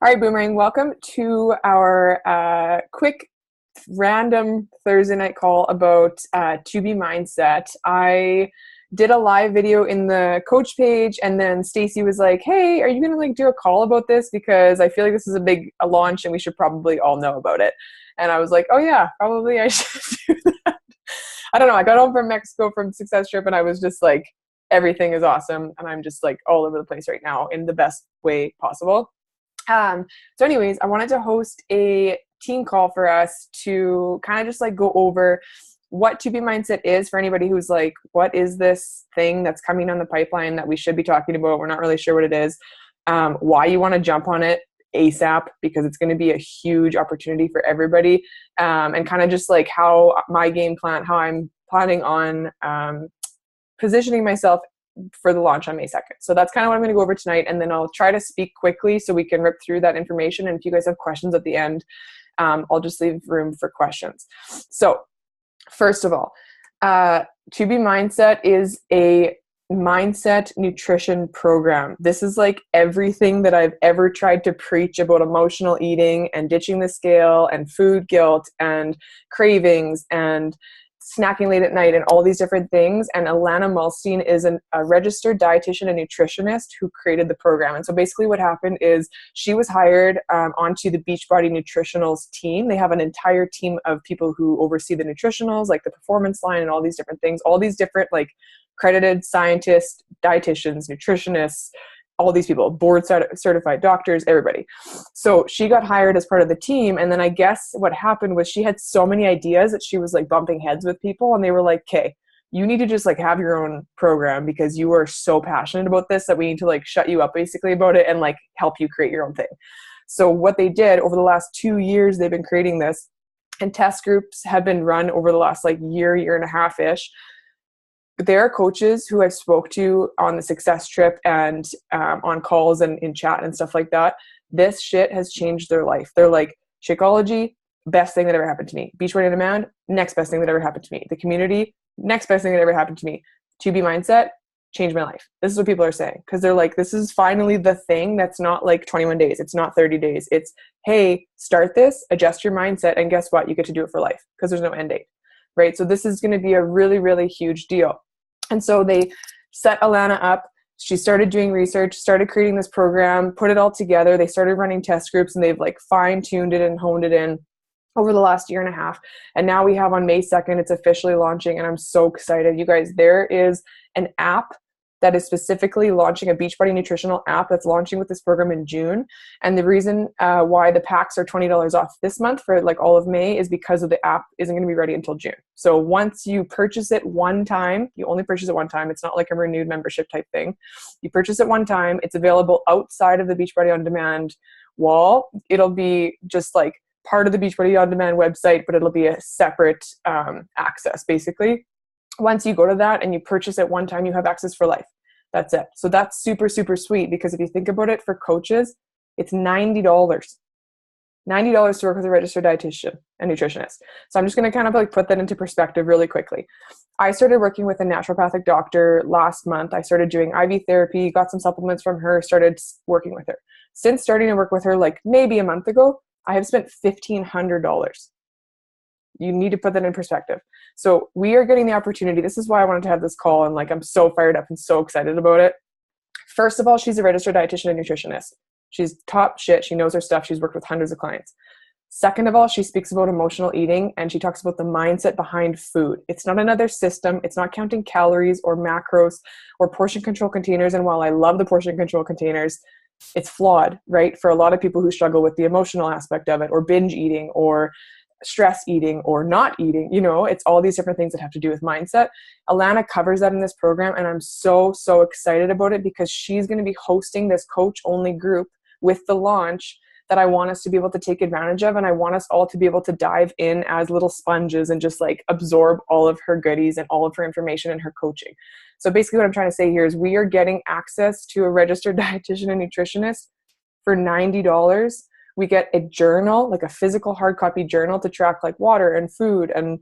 All right, Boomerang, welcome to our quick random Thursday night call about to be mindset. I did a live video in the coach page, and then Stacy was like, hey, are you going to do a call about this? Because I feel like this is a launch and we should probably all know about it. And I was like, oh yeah, probably I should do that. I don't know. I got home from Mexico from Success Trip and I was just like, everything is awesome. And I'm just all over the place right now in the best way possible. So anyways, I wanted to host a team call for us to kind of just go over what to be mindset is for anybody who's like, what is this thing that's coming on the pipeline that we should be talking about? We're not really sure what it is. Why you want to jump on it ASAP, because it's going to be a huge opportunity for everybody. And kind of just how my game plan, how I'm planning on positioning myself for the launch on May 2nd. So that's kind of what I'm going to go over tonight. And then I'll try to speak quickly so we can rip through that information. And if you guys have questions at the end, I'll just leave room for questions. So first of all, To Be Mindset is a mindset nutrition program. This is everything that I've ever tried to preach about emotional eating and ditching the scale and food guilt and cravings and snacking late at night and all these different things. And Alana Mulstein is a registered dietitian and nutritionist who created the program. And so basically what happened is she was hired onto the Beachbody Nutritionals team. They have an entire team of people who oversee the nutritionals, the performance line and all these different things, all these different accredited scientists, dietitians, nutritionists, all these people, board certified doctors, everybody. So she got hired as part of the team. And then I guess what happened was she had so many ideas that she was bumping heads with people. And they were like, okay, you need to just have your own program because you are so passionate about this that we need to shut you up basically about it and help you create your own thing. So what they did over the last 2 years, they've been creating this, and test groups have been run over the last year and a half-ish. There are coaches who I've spoke to on the Success Trip and on calls and in chat and stuff like that. This shit has changed their life. They're like, Shakeology, best thing that ever happened to me. Beachbody On Demand, next best thing that ever happened to me. The community, next best thing that ever happened to me. To Be Mindset, changed my life. This is what people are saying. Because they're like, this is finally the thing that's not 21 days. It's not 30 days. It's, hey, start this, adjust your mindset, and guess what? You get to do it for life because there's no end date. Right? So this is going to be a really, really huge deal. And so they set Alana up. She started doing research, started creating this program, put it all together. They started running test groups, and they've fine-tuned it and honed it in over the last year and a half. And now we have on May 2nd, it's officially launching, and I'm so excited. You guys, there is an app that is specifically launching, a Beachbody nutritional app that's launching with this program in June. And the reason why the packs are $20 off this month for all of May is because of the app isn't going to be ready until June. So once you purchase it one time, you only purchase it one time. It's not like a renewed membership type thing. You purchase it one time. It's available outside of the Beachbody On Demand wall. It'll be just part of the Beachbody On Demand website, but it'll be a separate access basically. Once you go to that and you purchase it one time, you have access for life. That's it. So that's super, super sweet, because if you think about it, for coaches, it's $90. $90 to work with a registered dietitian and nutritionist. So I'm just going to kind of put that into perspective really quickly. I started working with a naturopathic doctor last month. I started doing IV therapy, got some supplements from her, started working with her. Since starting to work with her maybe a month ago, I have spent $1,500. You need to put that in perspective. So we are getting the opportunity. This is why I wanted to have this call. And I'm so fired up and so excited about it. First of all, she's a registered dietitian and nutritionist. She's top shit. She knows her stuff. She's worked with hundreds of clients. Second of all, she speaks about emotional eating, and she talks about the mindset behind food. It's not another system. It's not counting calories or macros or portion control containers. And while I love the portion control containers, it's flawed, right? For a lot of people who struggle with the emotional aspect of it, or binge eating, or stress eating, or not eating, it's all these different things that have to do with mindset. Alana covers that in this program, and I'm so, so excited about it because she's going to be hosting this coach-only group with the launch that I want us to be able to take advantage of, and I want us all to be able to dive in as little sponges and just absorb all of her goodies and all of her information and her coaching. So basically what I'm trying to say here is we are getting access to a registered dietitian and nutritionist for $90. We get a journal, a physical hard copy journal to track water and food and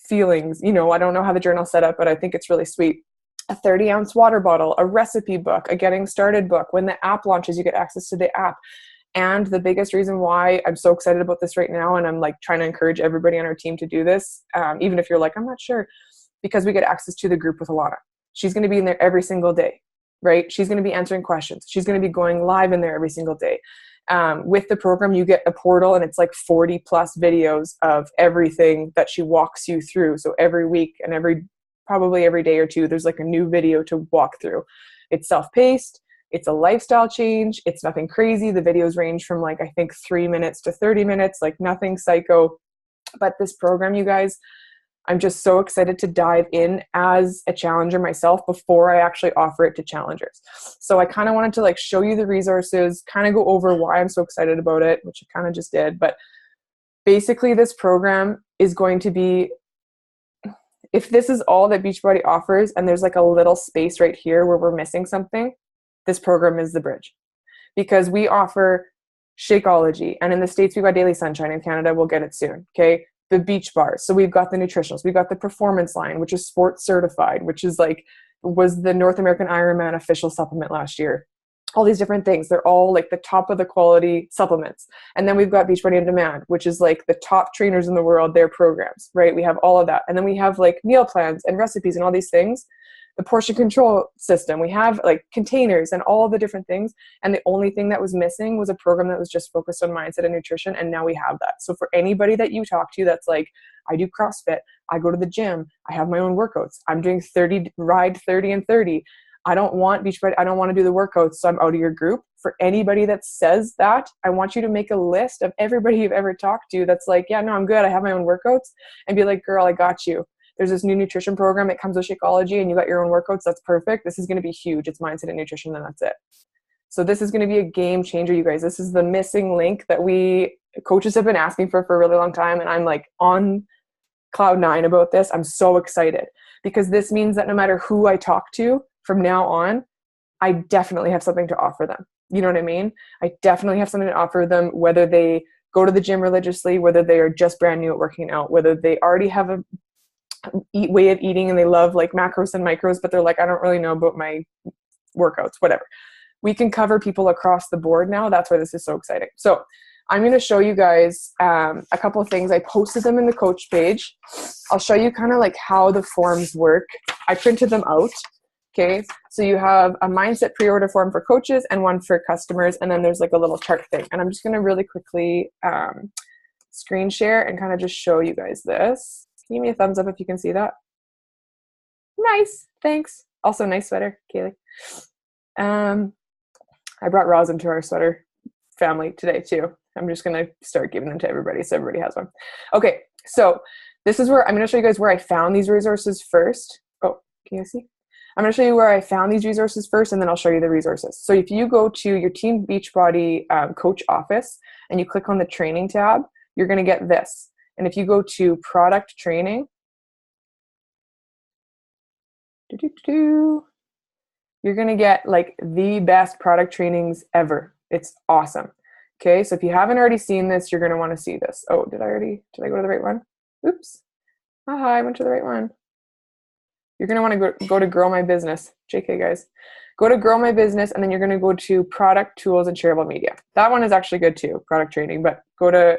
feelings. I don't know how the journal's set up, but I think it's really sweet. A 30-ounce water bottle, a recipe book, a getting started book. When the app launches, you get access to the app. And the biggest reason why I'm so excited about this right now, and I'm like trying to encourage everybody on our team to do this, even if you're like, I'm not sure, because we get access to the group with Alana. She's going to be in there every single day, right? She's going to be answering questions. She's going to be going live in there every single day. With the program, you get a portal, and it's like 40 plus videos of everything that she walks you through. So every week and probably every day or two, there's like a new video to walk through. It's self-paced. It's a lifestyle change. It's nothing crazy. The videos range from like, I think 3 minutes to 30 minutes, like nothing psycho. But this program, you guys, I'm just so excited to dive in as a challenger myself before I actually offer it to challengers. So I kind of wanted to like show you the resources, kind of go over why I'm so excited about it, which I kind of just did. But basically this program is going to be, if this is all that Beachbody offers and there's like a little space right here where we're missing something, this program is the bridge. Because we offer Shakeology, and in the States we've got Daily Sunshine. In Canada we'll get it soon, okay? The beach bars. So we've got the nutritionals. We've got the performance line, which is sports certified, which is like, was the North American Ironman official supplement last year. All these different things. They're all like the top of the quality supplements. And then we've got Beachbody On Demand, which is like the top trainers in the world, their programs, right? We have all of that. And then we have like meal plans and recipes and all these things. The portion control system. We have like containers and all the different things. And the only thing that was missing was a program that was just focused on mindset and nutrition. And now we have that. So for anybody that you talk to that's like, I do CrossFit, I go to the gym, I have my own workouts, I'm doing 30, ride 30 and 30. I don't want Beachbody, I don't want to do the workouts, so I'm out of your group. For anybody that says that, I want you to make a list of everybody you've ever talked to that's like, yeah, no, I'm good, I have my own workouts, and be like, girl, I got you. There's this new nutrition program that comes with Shakeology and you got your own workouts. That's perfect. This is going to be huge. It's mindset and nutrition, and that's it. So this is going to be a game changer, you guys. This is the missing link that we coaches have been asking for a really long time. And I'm like on cloud 9 about this. I'm so excited because this means that no matter who I talk to from now on, I definitely have something to offer them. You know what I mean? I definitely have something to offer them, whether they go to the gym religiously, whether they are just brand new at working out, whether they already have a way of eating and they love like macros and micros, but they're like, I don't really know about my workouts, whatever. We can cover people across the board now. That's why this is so exciting. So I'm going to show you guys a couple of things. I posted them in the coach page. I'll show you kind of like how the forms work. I printed them out. Okay. So you have a mindset pre-order form for coaches and one for customers. And then there's like a little chart thing. And I'm just going to really quickly screen share and kind of just show you guys this. Give me a thumbs up if you can see that. Nice. Thanks. Also, nice sweater, Kaylee. I brought rosin to our sweater family today too. I'm just going to start giving them to everybody so everybody has one. Okay. So this is where I'm going to show you guys where I found these resources first. Oh, can you see? I'm going to show you where I found these resources first, and then I'll show you the resources. So if you go to your Team Beachbody coach office and you click on the training tab, you're going to get this. And if you go to product training, you're going to get like the best product trainings ever. It's awesome. Okay. So if you haven't already seen this, you're going to want to see this. Oh, did I go to the right one? Oops. I went to the right one. You're going to want to go to Grow My Business. JK guys. Go to Grow My Business, and then you're going to go to Product, Tools, and Shareable Media. That one is actually good too, product training, but go to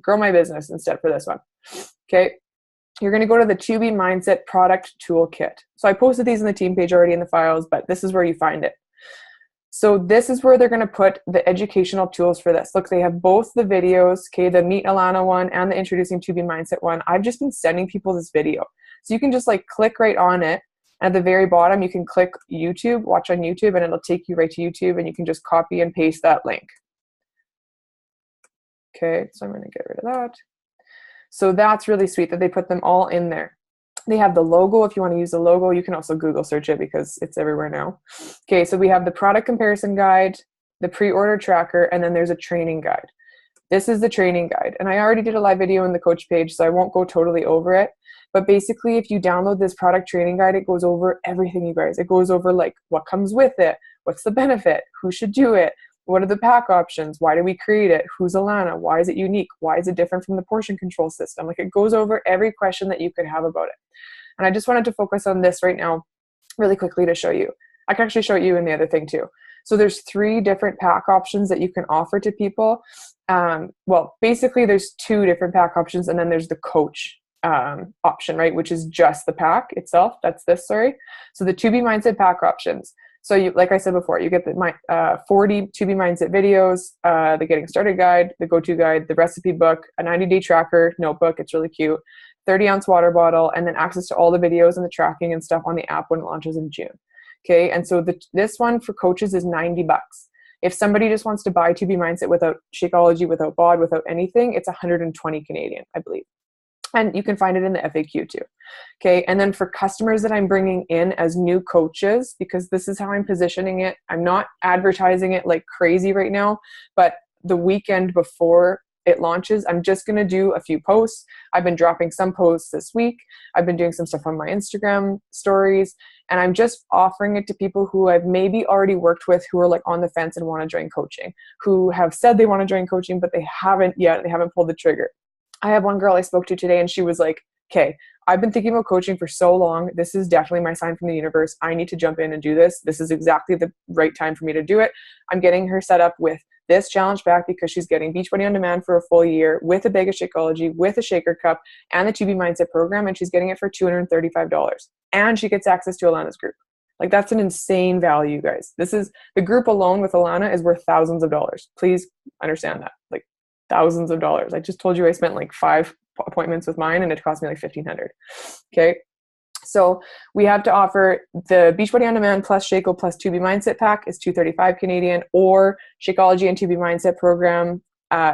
Grow My Business instead for this one. Okay. You're going to go to the 2B Mindset Product Toolkit. So I posted these in the team page already in the files, but this is where you find it. So this is where they're going to put the educational tools for this. Look, they have both the videos, okay, the Meet Alana one and the Introducing 2B Mindset one. I've just been sending people this video. So you can just like click right on it. At the very bottom, you can click YouTube, watch on YouTube, and it'll take you right to YouTube, and you can just copy and paste that link. Okay, so I'm going to get rid of that. So that's really sweet that they put them all in there. They have the logo. If you want to use the logo, you can also Google search it because it's everywhere now. Okay, so we have the product comparison guide, the pre-order tracker, and then there's a training guide. This is the training guide. And I already did a live video in the coach page, so I won't go totally over it. But basically, if you download this product training guide, it goes over everything, you guys. It goes over like what comes with it, what's the benefit, who should do it, what are the pack options, why do we create it, who's Alana, why is it unique, why is it different from the portion control system. Like it goes over every question that you could have about it. And I just wanted to focus on this right now really quickly to show you. I can actually show you in the other thing too. So there's 3 different pack options that you can offer to people. Well, basically there's 2 different pack options, and then there's the coach option, right? Which is just the pack itself. That's this, sorry. So the 2B Mindset pack options. So you, like I said before, you get the 40 2B Mindset videos, the Getting Started guide, the go-to guide, the recipe book, a 90-day tracker notebook. It's really cute. 30-ounce water bottle, and then access to all the videos and the tracking and stuff on the app when it launches in June. Okay. And so this one for coaches is $90. If somebody just wants to buy 2B Mindset without Shakeology, without BOD, without anything, it's 120 Canadian, I believe. And you can find it in the FAQ too. Okay. And then for customers that I'm bringing in as new coaches, because this is how I'm positioning it, I'm not advertising it like crazy right now, but the weekend before it launches, I'm just going to do a few posts. I've been dropping some posts this week. I've been doing some stuff on my Instagram stories, and I'm just offering it to people who I've maybe already worked with, who are like on the fence and want to join coaching, who have said they want to join coaching, but they haven't yet. They haven't pulled the trigger. I have one girl I spoke to today, and she was like, okay, I've been thinking about coaching for so long. This is definitely my sign from the universe. I need to jump in and do this. This is exactly the right time for me to do it. I'm getting her set up with this challenge pack because she's getting Beachbody On Demand for a full year with a bag of Shakeology, with a shaker cup, and the 2B Mindset program, and she's getting it for $235. And she gets access to Alana's group. Like, that's an insane value, you guys. This is, the group alone with Alana is worth thousands of dollars. Please understand that. Like, thousands of dollars. I just told you I spent like 5 appointments with mine, and it cost me like $1,500. Okay. So we have to offer the Beachbody On Demand plus Shakeol plus 2B Mindset pack is $235 Canadian, or Shakeology and 2B Mindset program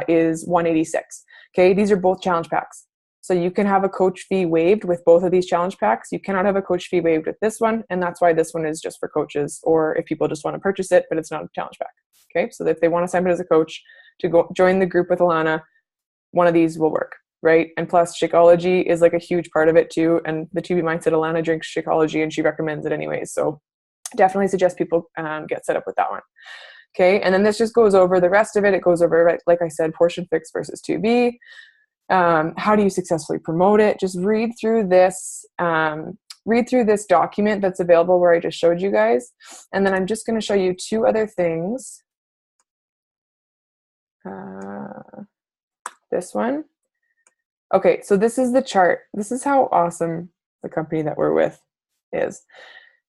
is $186. Okay. These are both challenge packs. So you can have a coach fee waived with both of these challenge packs. You cannot have a coach fee waived with this one. And that's why this one is just for coaches, or if people just want to purchase it, but it's not a challenge pack. Okay. So if they want to sign up as a coach to go join the group with Alana, one of these will work. Right. And plus Shakeology is like a huge part of it too. And the 2B Mindset, Alana drinks Shakeology and she recommends it anyways. So definitely suggest people get set up with that one. Okay. And then this just goes over the rest of it. It goes over, like I said, portion fix versus 2B. How do you successfully promote it? Just read through this document that's available where I just showed you guys. And then I'm just going to show you 2 other things. This one. Okay, so this is the chart. This is how awesome the company that we're with is.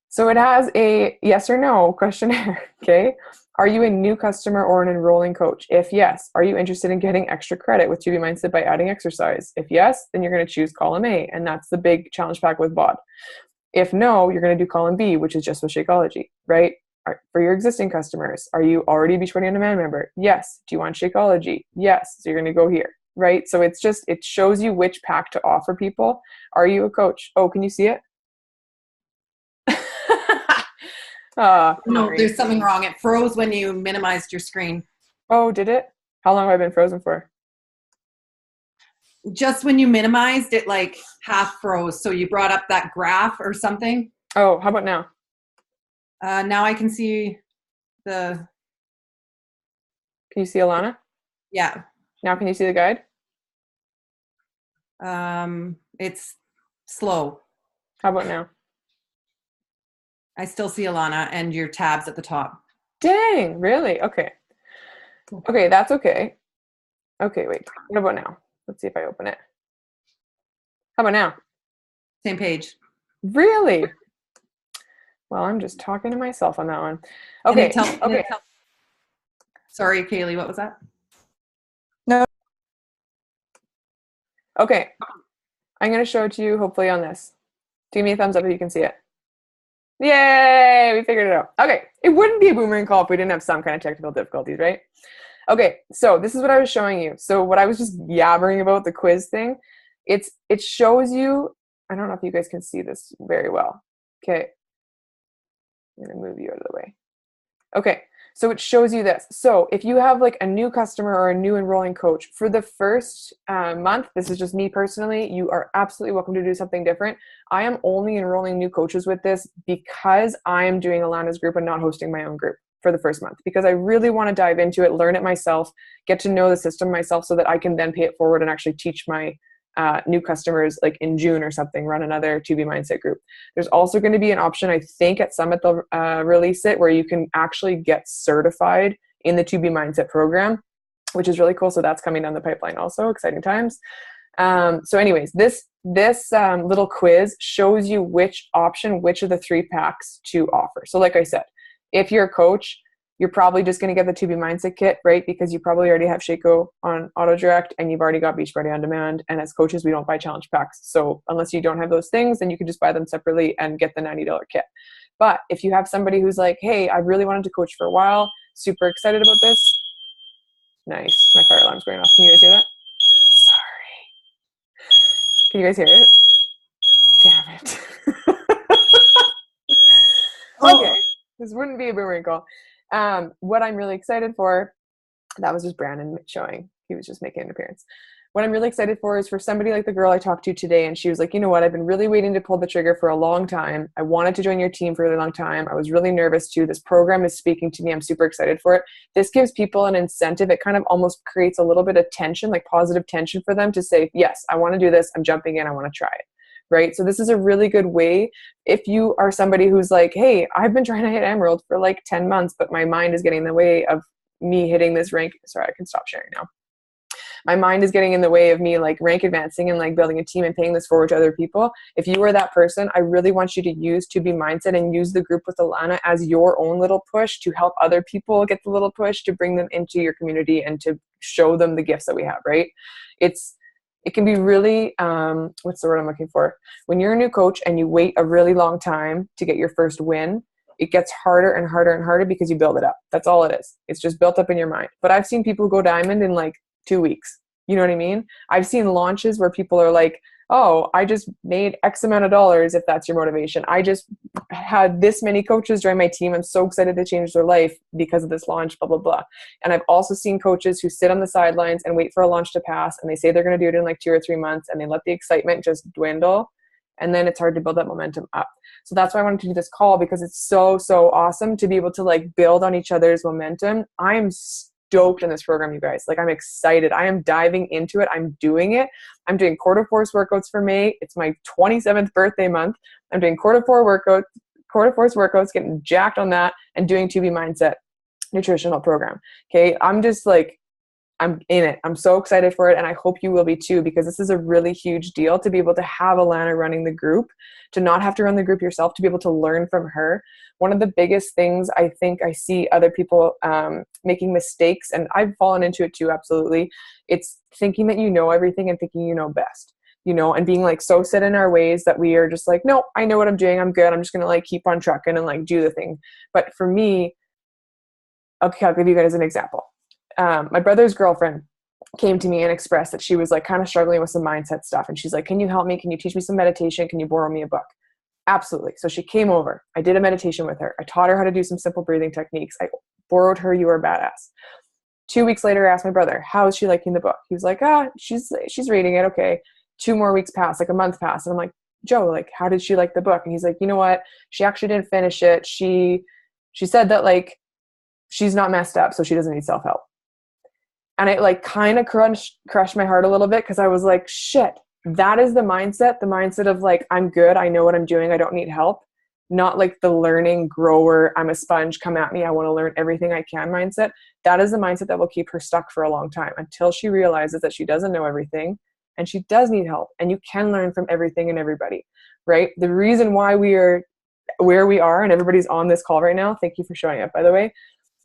So it has a yes or no questionnaire, okay? Are you a new customer or an enrolling coach? If yes, are you interested in getting extra credit with 2B Mindset by adding exercise? If yes, then you're going to choose column A, and that's the big challenge pack with BOD. If no, you're going to do column B, which is just with Shakeology, right? For your existing customers, are you already a Beachbody On Demand member? Yes. Do you want Shakeology? Yes. So you're going to go here. Right? So it's just, it shows you which pack to offer people. Are you a coach? Oh, can you see it? No, there's something wrong. It froze when you minimized your screen. Oh, did it? How long have I been frozen for? Just when you minimized it, like half froze. So you brought up that graph or something. Oh, how about now? Now I can see the... Can you see Alana? Yeah. Now can you see the guide? It's slow. How about now? I still see Alana and your tabs at the top. Dang, really? Okay. Okay, that's okay. Okay, wait. What about now? Let's see if I open it. How about now? Same page. Really? Well, I'm just talking to myself on that one. Okay. Sorry, Kaylee, what was that? No. Okay. I'm going to show it to you hopefully on this. Give me a thumbs up if you can see it. Yay! We figured it out. Okay. It wouldn't be a boomerang call if we didn't have some kind of technical difficulties, right? Okay. So this is what I was showing you. So what I was just yabbering about, the quiz thing, it shows you, I don't know if you guys can see this very well. Okay. I'm going to move you out of the way. Okay. So it shows you this. So if you have like a new customer or a new enrolling coach for the first month, this is just me personally, you are absolutely welcome to do something different. I am only enrolling new coaches with this because I am doing Alana's group and not hosting my own group for the first month, because I really want to dive into it, learn it myself, get to know the system myself so that I can then pay it forward and actually teach my new customers, like in June or something, run another 2B Mindset group. There's also going to be an option, I think at Summit they'll release it, where you can actually get certified in the 2B Mindset program, which is really cool. So that's coming down the pipeline also. Exciting times. So anyways, this little quiz shows you which of the 3 packs to offer. So like I said, if you're a coach, you're probably just going to get the 2B Mindset kit, right? Because you probably already have Shaco on auto direct and you've already got Beachbody on demand. And as coaches, we don't buy challenge packs. So unless you don't have those things, then you can just buy them separately and get the $90 kit. But if you have somebody who's like, hey, I really wanted to coach for a while, super excited about this. Nice. My fire alarm's going off. Can you guys hear that? Sorry. Can you guys hear it? Damn it. Okay. This wouldn't be a boomerang call. What I'm really excited for, that was just Brandon showing. He was just making an appearance. What I'm really excited for is for somebody like the girl I talked to today, and she was like, you know what, I've been really waiting to pull the trigger for a long time. I wanted to join your team for a really long time. I was really nervous too. This program is speaking to me. I'm super excited for it. This gives people an incentive. It kind of almost creates a little bit of tension, like positive tension for them to say, yes, I want to do this. I'm jumping in. I want to try it. Right? So this is a really good way if you are somebody who's like, hey, I've been trying to hit Emerald for like 10 months, but my mind is getting in the way of me hitting this rank. Sorry, I can stop sharing now. My mind is getting in the way of me like rank advancing and like building a team and paying this forward to other people. If you are that person, I really want you to use 2B Mindset and use the group with Alana as your own little push to help other people get the little push to bring them into your community and to show them the gifts that we have, right? It can be really, what's the word I'm looking for? When you're a new coach and you wait a really long time to get your first win, it gets harder and harder and harder because you build it up. That's all it is. It's just built up in your mind. But I've seen people go diamond in like 2 weeks. You know what I mean? I've seen launches where people are like, oh, I just made X amount of dollars, if that's your motivation. I just had this many coaches join my team. I'm so excited to change their life because of this launch, blah, blah, blah. And I've also seen coaches who sit on the sidelines and wait for a launch to pass, and they say they're going to do it in like 2 or 3 months, and they let the excitement just dwindle. And then it's hard to build that momentum up. So that's why I wanted to do this call, because it's so, so awesome to be able to like build on each other's momentum. I'm stoked in this program, you guys. Like, I'm excited. I am diving into it. I'm doing it. I'm doing quarter force workouts for May. It's my 27th birthday month. I'm doing quarter force workouts, getting jacked on that, and doing 2B Mindset nutritional program. Okay. I'm just like, I'm in it. I'm so excited for it. And I hope you will be too, because this is a really huge deal to be able to have Alana running the group, to not have to run the group yourself, to be able to learn from her. One of the biggest things I think I see other people making mistakes, and I've fallen into it too, absolutely. It's thinking that you know everything and thinking you know best, you know, and being like so set in our ways that we are just like, no, I know what I'm doing. I'm good. I'm just going to like keep on trucking and like do the thing. But for me, okay, I'll give you guys an example. My brother's girlfriend came to me and expressed that she was like kind of struggling with some mindset stuff. And she's like, can you help me? Can you teach me some meditation? Can you borrow me a book? Absolutely. So she came over. I did a meditation with her. I taught her how to do some simple breathing techniques. I borrowed her You Are Badass. 2 weeks later, I asked my brother, how is she liking the book? He was like, she's reading it. Okay. 2 more weeks passed, like a month passed. And I'm like, Joe, like, how did she like the book? And he's like, you know what? She actually didn't finish it. She said that like, she's not messed up, so she doesn't need self-help. And it like kind of crushed my heart a little bit, because I was like, shit, that is the mindset of like, I'm good. I know what I'm doing. I don't need help. Not like the learning grower. I'm a sponge. Come at me. I want to learn everything I can mindset. That is the mindset that will keep her stuck for a long time, until she realizes that she doesn't know everything and she does need help, and you can learn from everything and everybody, right? The reason why we are where we are and everybody's on this call right now, thank you for showing up, by the way,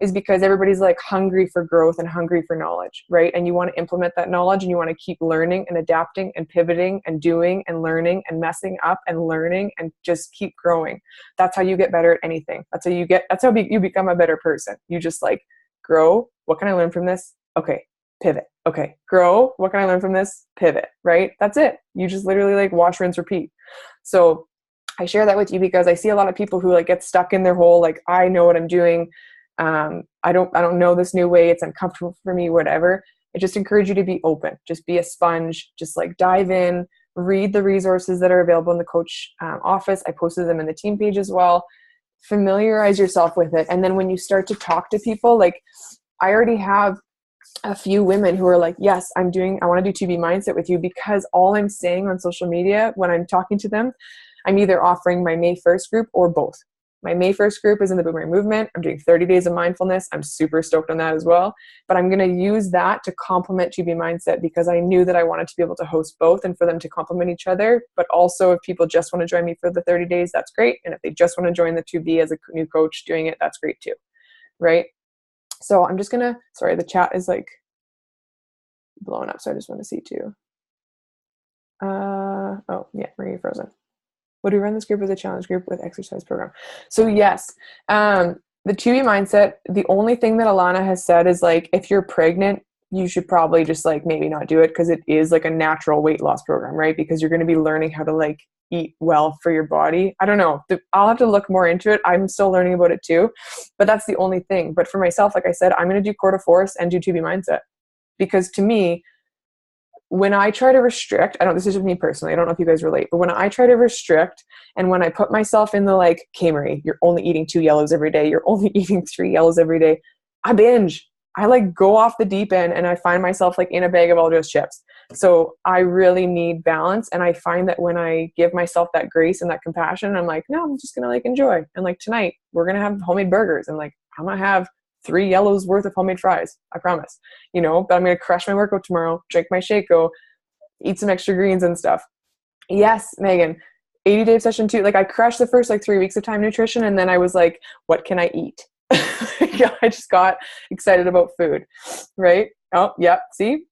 is because everybody's like hungry for growth and hungry for knowledge, right? And you want to implement that knowledge, and you want to keep learning and adapting and pivoting and doing and learning and messing up and learning and just keep growing. That's how you get better at anything. That's how you become a better person. You just like grow. What can I learn from this? Okay, pivot. Okay, grow. What can I learn from this? Pivot, right? That's it. You just literally like wash, rinse, repeat. So I share that with you because I see a lot of people who like get stuck in their whole, like, I know what I'm doing. I don't know this new way. It's uncomfortable for me, whatever. I just encourage you to be open. Just be a sponge. Just like dive in, read the resources that are available in the coach office. I posted them in the team page as well. Familiarize yourself with it. And then when you start to talk to people, like I already have a few women who are like, yes, I want to do 2B mindset with you, because all I'm saying on social media when I'm talking to them, I'm either offering my May 1st group or both. My May 1st group is in the Boomerang movement. I'm doing 30 days of mindfulness. I'm super stoked on that as well. But I'm going to use that to complement 2B mindset, because I knew that I wanted to be able to host both and for them to complement each other. But also, if people just want to join me for the 30 days, that's great. And if they just want to join the 2B as a new coach doing it, that's great too. Right? So I'm just going to, sorry, the chat is like blowing up. So I just want to see too. Oh yeah, Marie frozen. Would we run this group as a challenge group with exercise program? So yes, the 2B mindset, the only thing that Alana has said is like, if you're pregnant, you should probably just like maybe not do it, because it is like a natural weight loss program, right? Because you're going to be learning how to like eat well for your body. I don't know. I'll have to look more into it. I'm still learning about it too, but that's the only thing. But for myself, like I said, I'm going to do Core to Force and do 2B mindset, because to me, when I try to restrict, this is just me personally, I don't know if you guys relate, but when I try to restrict and when I put myself in the like, okay, Marie, you're only eating 2 yellows every day, you're only eating 3 yellows every day, I binge. I like go off the deep end and I find myself like in a bag of all those chips. So I really need balance. And I find that when I give myself that grace and that compassion, I'm like, no, I'm just going to like enjoy. And like tonight we're going to have homemade burgers, and like, I'm going to have 3 yellows worth of homemade fries. I promise, but I'm going to crush my workout tomorrow, drink my shake, go eat some extra greens and stuff. Yes, Megan, 80-day session 2. Like I crushed the first like 3 weeks of time nutrition. And then I was like, what can I eat? I just got excited about food. Right. Oh yeah. See?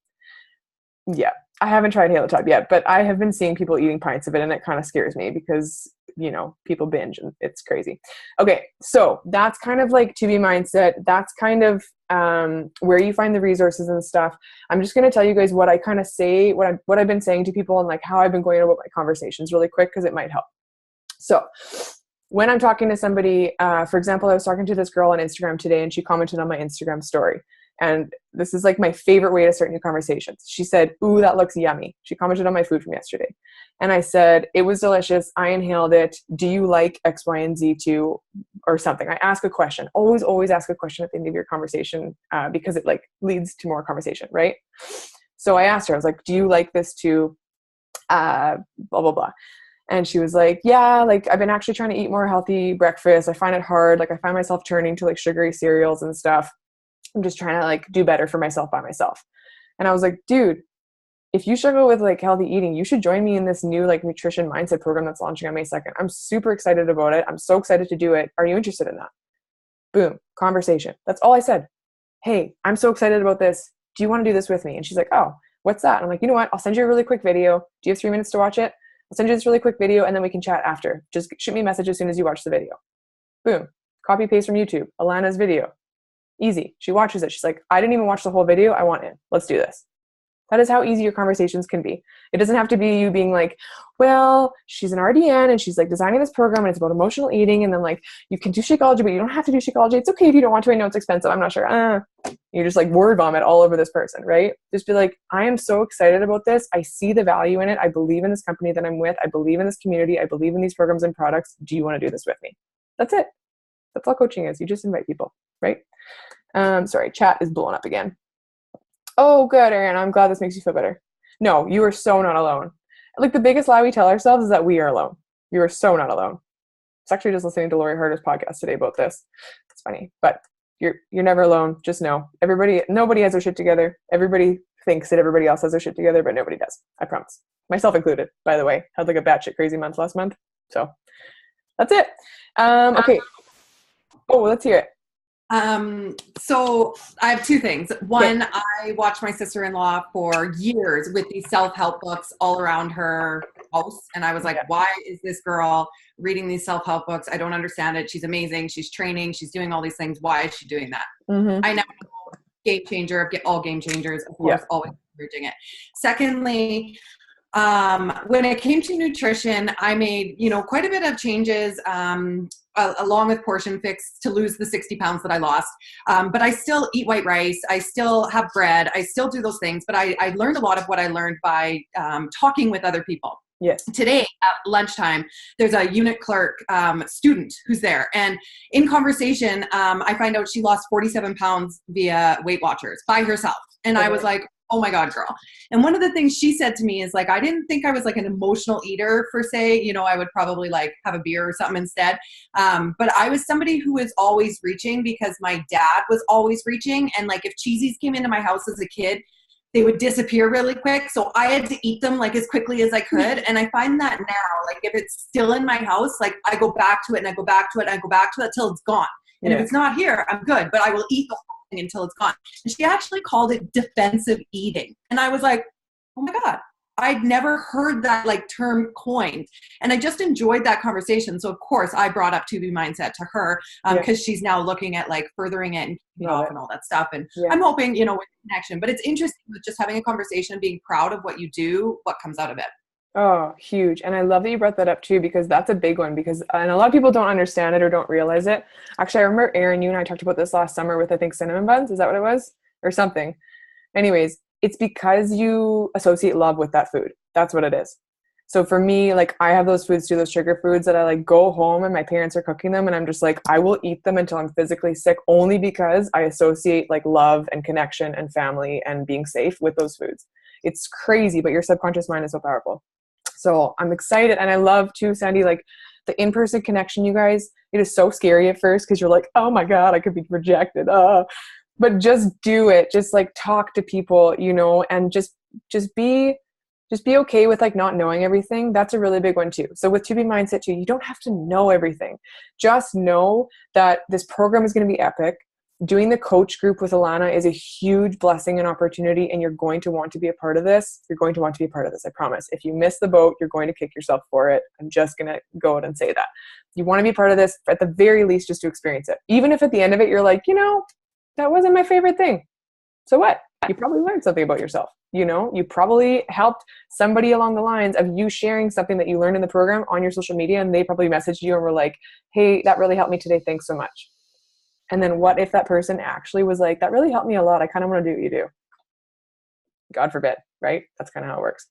Yeah. I haven't tried Halo Top yet, but I have been seeing people eating pints of it, and it kind of scares me because, people binge and it's crazy. Okay. So that's kind of like 2B mindset. That's kind of where you find the resources and stuff. I'm just going to tell you guys what I kind of say, what I've been saying to people and like how I've been going about my conversations really quick, because it might help. So when I'm talking to somebody, for example, I was talking to this girl on Instagram today, and she commented on my Instagram story. And this is like my favorite way to start new conversations. She said, ooh, that looks yummy. She commented on my food from yesterday. And I said, it was delicious. I inhaled it. Do you like X, Y, and Z too? Or something. I ask a question. Always ask a question at the end of your conversation, because it like leads to more conversation, right? So I asked her, I was like, do you like this too? Blah, blah, blah. And she was like, yeah, like I've been actually trying to eat more healthy breakfast. I find it hard. Like I find myself turning to like sugary cereals and stuff. I'm just trying to like do better for myself by myself. And I was like, dude, if you struggle with like healthy eating, you should join me in this new like nutrition mindset program that's launching on May 2nd. I'm super excited about it. I'm so excited to do it. Are you interested in that? Boom, conversation. That's all I said. Hey, I'm so excited about this. Do you want to do this with me? And she's like, oh, what's that? And I'm like, you know what? I'll send you a really quick video. Do you have 3 minutes to watch it? I'll send you this really quick video and then we can chat after. Just shoot me a message as soon as you watch the video. Boom, copy paste from YouTube, Alana's video. Easy. She watches it. She's like, I didn't even watch the whole video. I want in. Let's do this. That is how easy your conversations can be. It doesn't have to be you being like, well, she's an RDN and she's like designing this program and it's about emotional eating. And then like, you can do Shakeology, but you don't have to do Shakeology. It's okay if you don't want to. I know it's expensive. I'm not sure. You just like word vomit all over this person, right? Just be like, I am so excited about this. I see the value in it. I believe in this company that I'm with. I believe in this community. I believe in these programs and products. Do you want to do this with me? That's it. That's all coaching is. You just invite people, right? Sorry, chat is blowing up again. Oh, good, Ariana. I'm glad this makes you feel better. No, you are so not alone. Like the biggest lie we tell ourselves is that we are alone. You are so not alone. I was actually just listening to Lori Harder's podcast today about this. It's funny, but you're never alone. Just know nobody has their shit together. Everybody thinks that everybody else has their shit together, but nobody does. I promise. Myself included, by the way. Had like a batshit crazy month last month. So that's it. Okay. Oh, let's hear it. So I have 2 things. One, I watched my sister-in-law for years with these self-help books all around her house. And I was like, why is this girl reading these self-help books? I don't understand it. She's amazing. She's training. She's doing all these things. Why is she doing that? Mm-hmm. I now know, game changer, get all game changers, of course, always encouraging it. Secondly, when it came to nutrition, I made, quite a bit of changes, along with Portion Fix to lose the 60 pounds that I lost. But I still eat white rice. I still have bread. I still do those things. But I learned a lot of what I learned by talking with other people. Yes. Today at lunchtime, there's a unit clerk student who's there. And in conversation, I find out she lost 47 pounds via Weight Watchers by herself. And I was like, oh my God, girl. And one of the things she said to me is like, I didn't think I was like an emotional eater per se. You know, I would probably like have a beer or something instead. But I was somebody who was always reaching because my dad was always reaching. And like if cheesies came into my house as a kid, they would disappear really quick. So I had to eat them like as quickly as I could. And I find that now, like if it's still in my house, like I go back to it and I go back to it and I go back to it till it's gone. And if it's not here, I'm good, but I will eat the whole thing until it's gone. And she actually called it defensive eating. And I was like, oh my God, I'd never heard that like term coined. And I just enjoyed that conversation. So of course I brought up 2B Mindset to her because she's now looking at like furthering it and keeping it off and all that stuff. And I'm hoping, you know, with connection, but it's interesting with just having a conversation and being proud of what you do, what comes out of it. Oh, huge. And I love that you brought that up too, because that's a big one and a lot of people don't understand it or don't realize it. Actually, I remember Erin, you and I talked about this last summer with, I think, cinnamon buns. Is that what it was? Or something. Anyways, it's because you associate love with that food. That's what it is. So for me, like I have those foods too, those trigger foods that I like go home and my parents are cooking them and I'm just like, I will eat them until I'm physically sick only because I associate like love and connection and family and being safe with those foods. It's crazy, but your subconscious mind is so powerful. So I'm excited. And I love too, Sandy, like the in-person connection, you guys, it is so scary at first because you're like, oh my God, I could be rejected. But just do it. Just like talk to people, you know, and just be okay with like not knowing everything. That's a really big one too. So with 2B Mindset too, you don't have to know everything. Just know that this program is going to be epic. Doing the coach group with Alana is a huge blessing and opportunity, and you're going to want to be a part of this. You're going to want to be a part of this, I promise. If you miss the boat, you're going to kick yourself for it. I'm just going to go out and say that. You want to be part of this, at the very least, just to experience it. Even if at the end of it, you're like, you know, that wasn't my favorite thing. So what? You probably learned something about yourself. You know, you probably helped somebody along the lines of you sharing something that you learned in the program on your social media, and they probably messaged you and were like, hey, that really helped me today. Thanks so much. And then what if that person actually was like, that really helped me a lot. I kind of want to do what you do. God forbid, right? That's kind of how it works.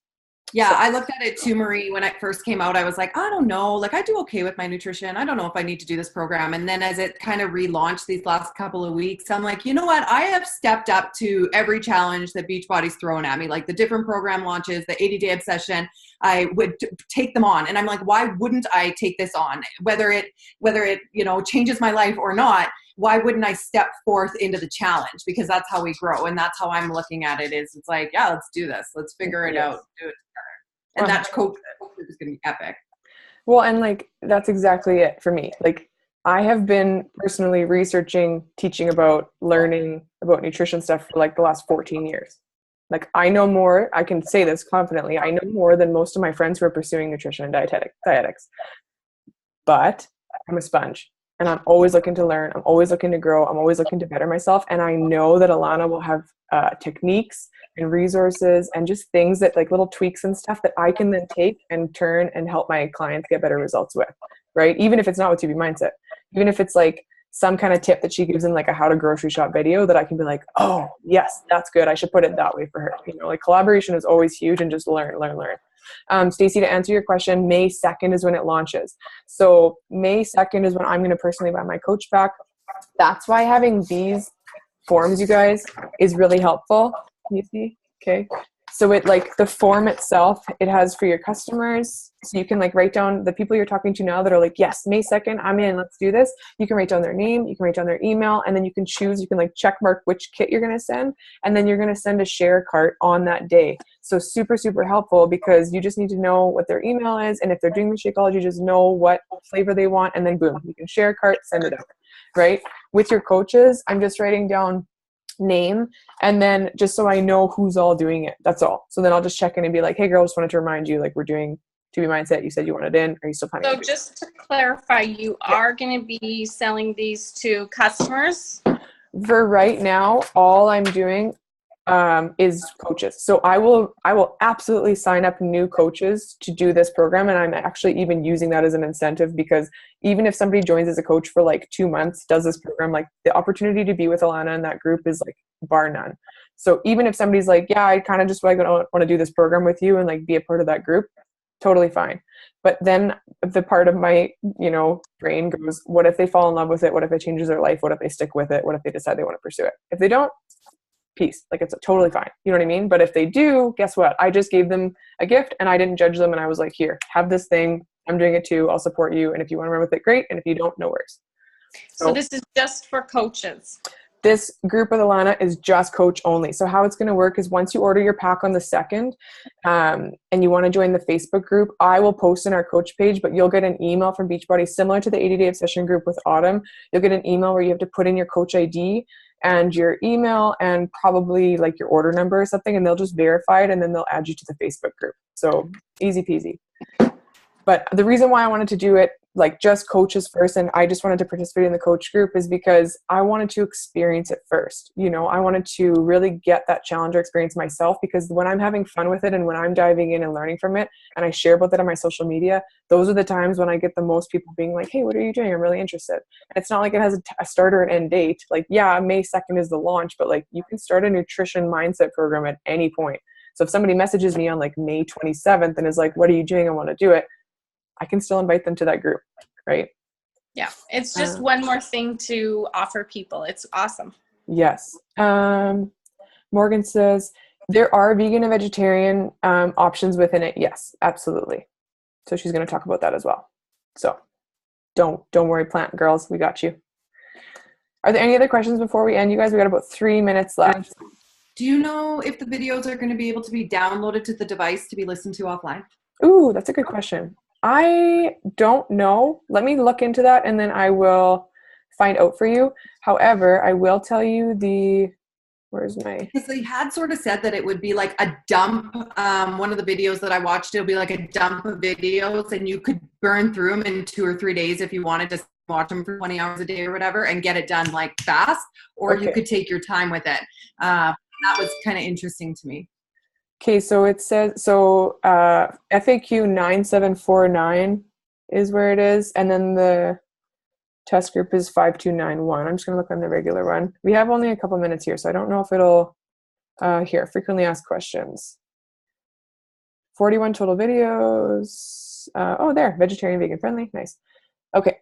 Yeah, I looked at it too, Marie. When it first came out, I was like, I don't know. Like, I do okay with my nutrition. I don't know if I need to do this program. And then as it kind of relaunched these last couple of weeks, I'm like, you know what? I have stepped up to every challenge that Beachbody's thrown at me, like the different program launches, the 80-day obsession. I would take them on. And I'm like, why wouldn't I take this on? Whether it, you know, changes my life or not, why wouldn't I step forth into the challenge? Because that's how we grow. And that's how I'm looking at it is it's like, yeah, let's do this. Let's figure it out. Do it. And that coach is going to be epic. Well, and like, that's exactly it for me. Like, I have been personally researching, teaching about, learning about nutrition stuff for like the last 14 years. Like, I know more, I can say this confidently, I know more than most of my friends who are pursuing nutrition and dietetics. But I'm a sponge. And I'm always looking to learn. I'm always looking to grow. I'm always looking to better myself. And I know that Alana will have techniques and resources and just things that like little tweaks and stuff that I can then take and turn and help my clients get better results with, right? Even if it's not with 2B Mindset, even if it's like some kind of tip that she gives in like a how to grocery shop video that I can be like, oh yes, that's good. I should put it that way for her. You know, like collaboration is always huge and just learn. Stacey, to answer your question, May 2nd is when it launches. So May 2nd is when I'm going to personally buy my coach back. That's why having these forms, you guys, is really helpful. Can you see? Okay. So it like the form itself, it has for your customers. So you can like write down the people you're talking to now that are like, yes, May 2nd, I'm in, let's do this. You can write down their name, you can write down their email, and then you can choose, you can like check mark which kit you're going to send. And then you're going to send a share cart on that day. So super, super helpful because you just need to know what their email is. And if they're doing the Shakeology, you just know what flavor they want. And then boom, you can share a cart, send it out, right? With your coaches, I'm just writing down name and then just so I know who's all doing it. That's all. So then I'll just check in and be like, hey girl, just wanted to remind you, like we're doing 2B Mindset. You said you wanted in. Are you still planning? So just to clarify, you are going to be selling these to customers? For right now, all I'm doing is coaches. So I will absolutely sign up new coaches to do this program. And I'm actually even using that as an incentive because even if somebody joins as a coach for like 2 months, does this program, like the opportunity to be with Alana and that group is like bar none. So even if somebody's like, yeah, I kind of just want to do this program with you and like be a part of that group, totally fine. But then the part of my, you know, brain goes, what if they fall in love with it? What if it changes their life? What if they stick with it? What if they decide they want to pursue it? If they don't, peace. Like, it's totally fine. You know what I mean? But if they do, guess what? I just gave them a gift and I didn't judge them. And I was like, here, have this thing. I'm doing it too. I'll support you. And if you want to run with it, great. And if you don't, no worries. So this is just for coaches. This group with Alana is just coach only. So how it's going to work is once you order your pack on the 2nd, and you want to join the Facebook group, I will post in our coach page, but you'll get an email from Beachbody similar to the 80-day obsession group with Autumn. You'll get an email where you have to put in your coach ID and your email and probably like your order number or something, and they'll just verify it and then they'll add you to the Facebook group. So easy peasy. But the reason why I wanted to do it like just coaches first, and I just wanted to participate in the coach group, is because I wanted to experience it first. You know, I wanted to really get that challenger experience myself, because when I'm having fun with it and when I'm diving in and learning from it and I share about that on my social media, those are the times when I get the most people being like, hey, what are you doing? I'm really interested. And it's not like it has a start or an end date. Like, yeah, May 2nd is the launch, but like you can start a nutrition mindset program at any point. So if somebody messages me on like May 27th and is like, what are you doing? I want to do it. I can still invite them to that group, right? Yeah, it's just one more thing to offer people. It's awesome. Yes. Morgan says, there are vegan and vegetarian options within it. Yes, absolutely. So she's going to talk about that as well. So don't worry, plant girls. We got you. Are there any other questions before we end, you guys? We got about 3 minutes left. Do you know if the videos are going to be able to be downloaded to the device to be listened to offline? Ooh, that's a good question. I don't know. Let me look into that and then I find out for you. However, I will tell you where's my... Because they had sort of said that it would be like a dump. One of the videos that I watched, it'll be like a dump of videos and you could burn through them in 2 or 3 days if you wanted to watch them for 20 hours a day or whatever and get it done like fast, or you could take your time with it. That was kind of interesting to me. Okay, so it says, FAQ 9749 is where it is, and then the test group is 5291. I'm just going to look on the regular one. We have only a couple minutes here, so I don't know if it'll, here, frequently asked questions. 41 total videos. Oh, there, vegetarian, vegan friendly, nice. Okay.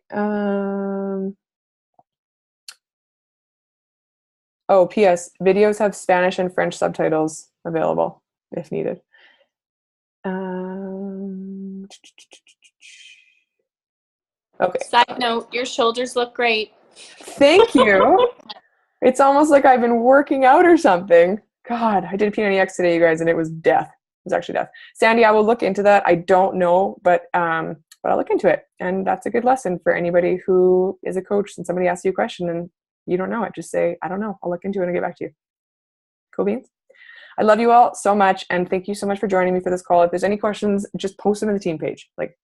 Oh, P.S. Videos have Spanish and French subtitles available if needed. Okay. Side note, your shoulders look great. Thank you. It's almost like I've been working out or something. God, I did P90X today, you guys, and it was death. It was actually death. Sandy, I will look into that. I don't know, but I'll look into it. And that's a good lesson for anybody who is a coach and somebody asks you a question and you don't know it. Just say, I don't know. I'll look into it and get back to you. Cool beans? I love you all so much, and thank you so much for joining me for this call. If there's any questions, just post them in the team page. Like,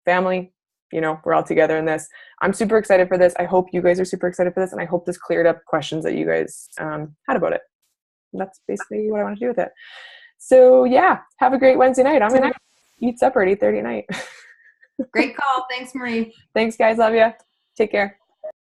family, you know, we're all together in this. I'm super excited for this. I hope you guys are super excited for this, and I hope this cleared up questions that you guys had about it. And that's basically what I want to do with it. So, yeah, have a great Wednesday night. I'm going to eat supper at 8:30 at night. Great call. Thanks, Marie. Thanks, guys. Love you. Take care.